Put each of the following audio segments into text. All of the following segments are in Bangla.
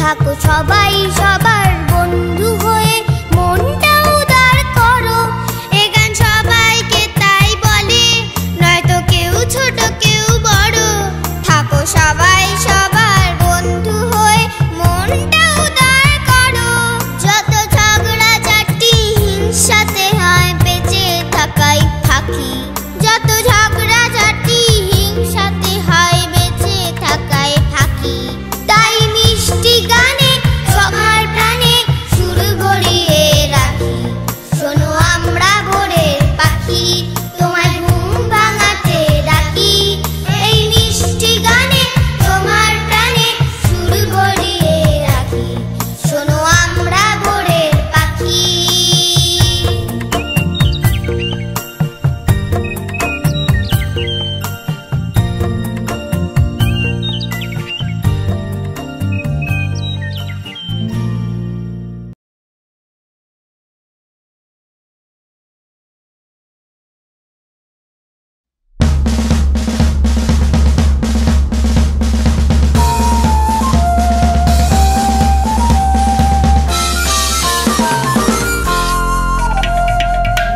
থাকো সবাই সবার বন্ধু হয়ে, মনটা উদার করো। এ গান সবাইকে তাই বলে, নয়তো কেউ ছোট কেউ বড়। থাকো সবাই সবার বন্ধু হয়ে, মনটা উদার করো। যত ঝগড়া ঝাঁটি হিংসাতে হয়, বেঁচে থাকাই ফাঁকি। যত ঝগড়া ঝাঁটি হিংসাতে হয়, বেঁচে থাকাই ফাঁকি। তাই মিষ্টি গানে সবার প্রাণে সুর ভরিয়ে রাখি। শোনো আমরা ভোরের পাখি, তোমায় ঘুম ভাঙাতে ডাকি। এই মিষ্টি গানে তোমার প্রাণে সুর ভরিয়ে রাখি। শোনো আমরা ভোরের পাখি।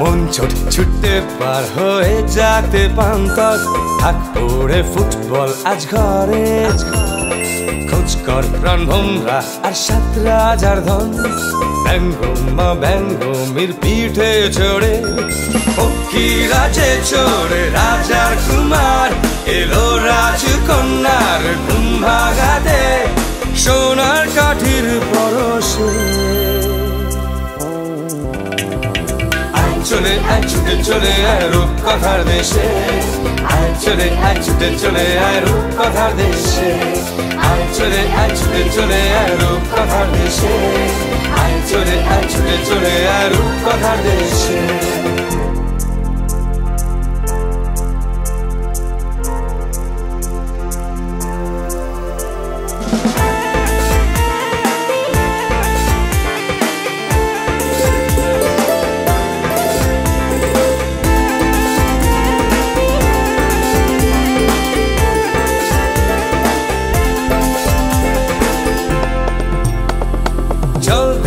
মন ছোট ছুটতে পার হয়ে যাতে পান্তর, থাক পড়ে ফুটবল আজ ঘরে। খোঁজ কর প্রাণ ভোমরা আর ৭ রাজার ধন, ব্যঙ্গমা ব্যঙ্গমীর পিঠে চড়ে। পক্ষীরা যে চড়ে রাজার কুমার, এলো রাজকন্যার ঘুম ভাগাতে সোনার কাঠির পরশে। চলে আয় ছুটে চলে আয় রূপকথার দেশে, আয় চলে আয় ছুটে চলে আয় রূপকথার দেশে। আয় চলে আয় ছুটে চলে আয় রূপকথার দেশে, আয় চলে আয় ছুটে চলে আয় রূপকথার দেশে।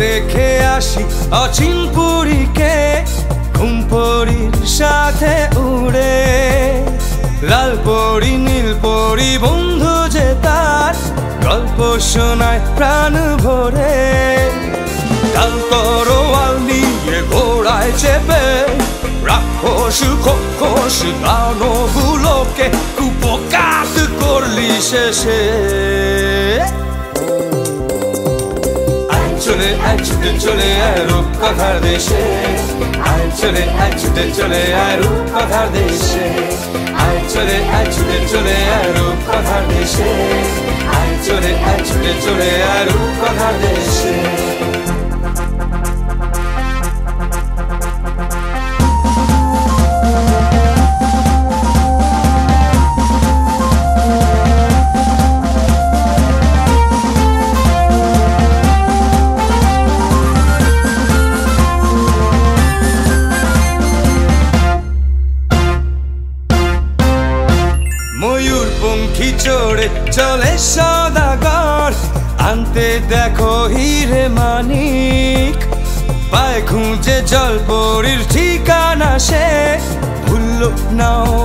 দেখে আসি অচিন পুরীকে, ঘুম পরীর সাথে উড়ে। লাল পরী নীল পরী বন্ধু যে তার, গল্প শোনায় প্রাণ ভরে। কাল তরোয়াল নিয়ে ঘোড়ায় চেপে, রাক্ষস খোকস দানবগুলোকে কুপকাত করলি শেষে। চলে আয় ছুটে চলে আয় রূপকথার দেশে, আয় চলে আয় ছুটে চলে আয় রূপকথার দেশে। আয় চলে আয় ছুটে চলে আয় রূপকথার দেশে, আয় চলে আয় ছুটে চলে আয় রূপকথার দেশে। ময়ূর পঙ্খী চড়ে চলে সদাগর, আনতে দেখো হিরে মানিক। পায় খুঁজে জলপরীর ঠিকানা সে, ভুলল নাও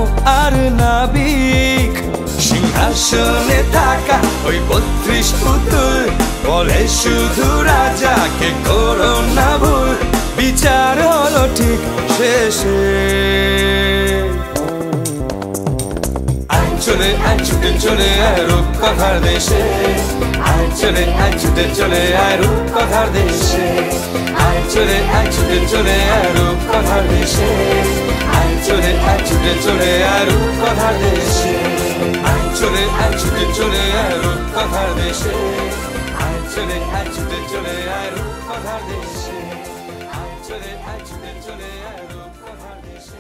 আর নাবিক। সিংহাসনে থাকা ওই ৩২ পুতুল বলে শুধু রাজাকে করো না ভুল। বিচার হলো ঠিক শেষে। চলে আয় ছুটে চলে আয় রূপকথার দেশে, আয় চলে আয় ছুটে চলে আয় রূপকথার দেশে। আয় চলে আয় ছুটে চলে আয় রূপকথার দেশে, আয় চলে আয় ছুটে চলে আয় রূপকথার দেশে। আয় চলে আয় ছুটে চলে আয় রূপকথার দেশে, আয় চলে আয় ছুটে চলে আয় রূপকথার দেশে। আয় চলে আয় ছুটে চলে আয় রূপকথার দেশে।